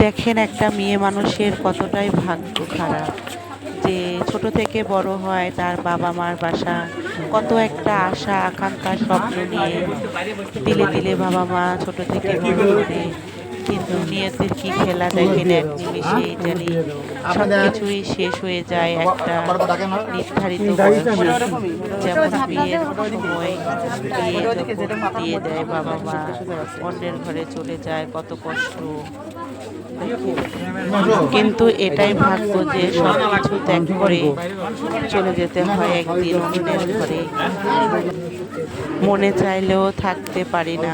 দেখেন একটা মেয়ে মানুষের কতটাই ভাগ্য খারাপ যে ছোট থেকে বড় হয়, তার বাবা মার বাসা কত একটা আশা আকাঙ্ক্ষা স্বপ্ন নিয়ে তিলে তিলে বাবা মা ছোট থেকে বড় করে, কিন্তু নিয়তির কি খেলা দেখেন, এক নিমিষেই জানি সব কিছুই শেষ হয়ে যায় একটা নির্ধারিত বয়সে। যেমন বিয়ের সময় বিয়ে যখন দিয়ে দেয় বাবা মা, অন্যের ঘরে চলে যায়, কত কষ্ট। কিন্তু এটাই ভাগ্য যে সব কিছু ত্যাগ করে চলে যেতে হয় একদিন অন্যের ঘরে। মনে চাইলেও থাকতে পারি না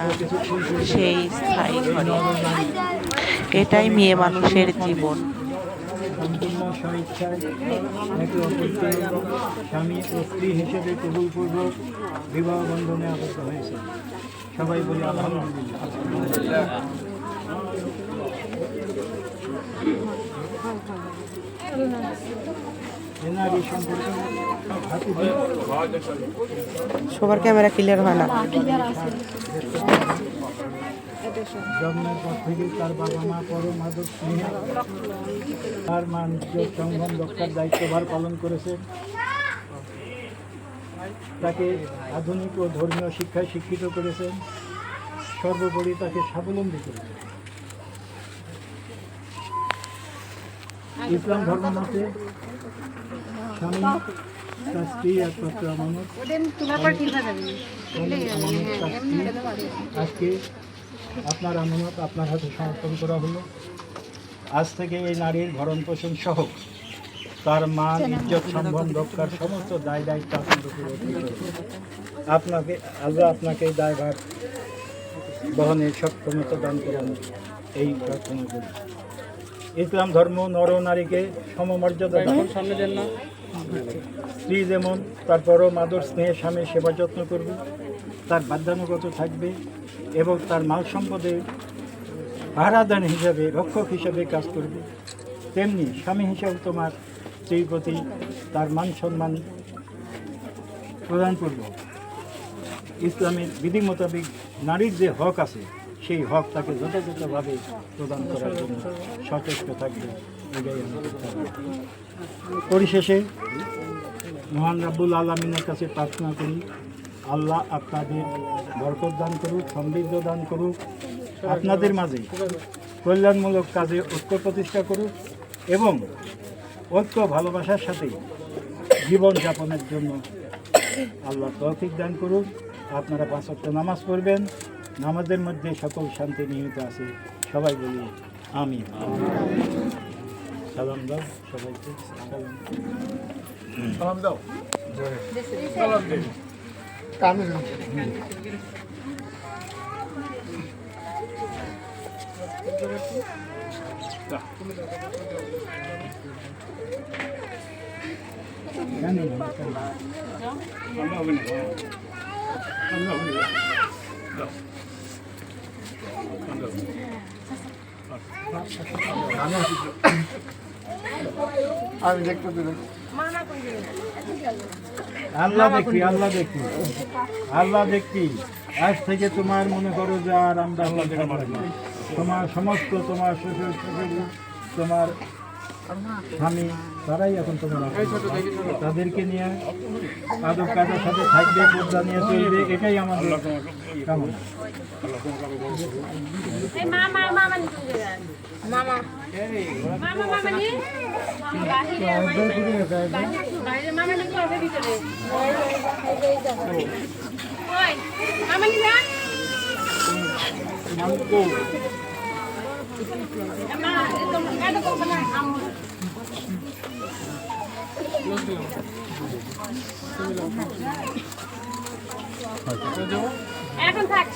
সেই স্থায়ী ঘরে। এটাই মেয়ে মানুষের জীবন। সম্পূর্ণ স্বইচ্ছায় একে অপরকে স্বামী ও স্ত্রী হিসেবে কবুলপূর্বক বিবাহ বন্ধনে আবদ্ধ হয়েছে। সবাই বলি আলহামদুলিল্লাহ। সবার ক্যামেরা ক্লিয়ার হয় না। জন্মের পর থেকে তার বাবা মা পরম আদর স্নেহে তার মান ইজ্জত সম্মান রক্ষার দায়িত্বভার পালন করেছে। তাকে আধুনিক ও ধর্মীয় শিক্ষায় শিক্ষিত করেছেন। সর্বোপরি তাকে স্বাবলম্বী করেছে। ইসলাম ধর্ম মতে স্বামী তার স্ত্রী একমাত্র আমানত। আজকে আপনার আমানত আপনার হাতে সমর্পণ করা হলো। আজ থেকে এই নারীর ভরণ পোষণ সহ তার মান ইজ্জত সম্মান রক্ষার সমস্ত দায় দায়িত্ব আপনার উপরে আপনাকে আল্লাহ আপনাকে এই দায়ভার বহনের সক্ষমতা দান করেন, এই প্রার্থনা করি। ইসলাম ধর্ম নর নারীকে সমমর্যাদা দেয়। স্ত্রী যেমন তার পরম আদর স্নেহে স্বামীর সেবা যত্ন করবে, তার বাধ্যানুগত থাকবে এবং তার মাল সম্পদে পাহারাদান হিসাবে রক্ষক হিসাবে কাজ করবে, তেমনি স্বামী হিসাবে তোমার স্ত্রীর প্রতি তার মান সম্মান প্রদান করব। ইসলামের বিধি মোতাবেক নারীর যে হক আছে সেই হক তাকে যথাযথভাবে প্রদান করার জন্য সচেষ্ট থাকবে। এটাই আমি করতে হবে। পরিশেষে মহান রাব্বুল আলামিনের কাছে প্রার্থনা করি, আল্লাহ আপনাদের বরকত দান করুক, সমৃদ্ধ দান করুক, আপনাদের মাঝে কল্যাণমূলক কাজে ঐক্য প্রতিষ্ঠা করুক এবং ঐক্য ভালোবাসার সাথে জীবন যাপনের জন্য আল্লাহ তৌফিক দান করুক। আপনারা 5 ওয়াক্ত নামাজ পড়বেন, নামাজের মধ্যে সকল শান্তি নিহিত আছে। সবাই বলি আমিন। সালাম দাও সবাইকে। সালাম দাও। সালাম দিন। কামিল। আমি দেখতে আল্লাহ দেখি, আল্লাহ দেখি, আল্লাহ দেখি। আজ থেকে তোমার মনে করো যে আর আমরা তোমার সমস্ত তোমার শ্বশুর শাশুড়ি তোমার স্বামী তারাই এখন তোমার, তাদেরকে নিয়ে আদর কাজের সাথে থাকবে, পর্দা নিয়ে চলবে, এটাই আমাদের কামনা। এখন থাক।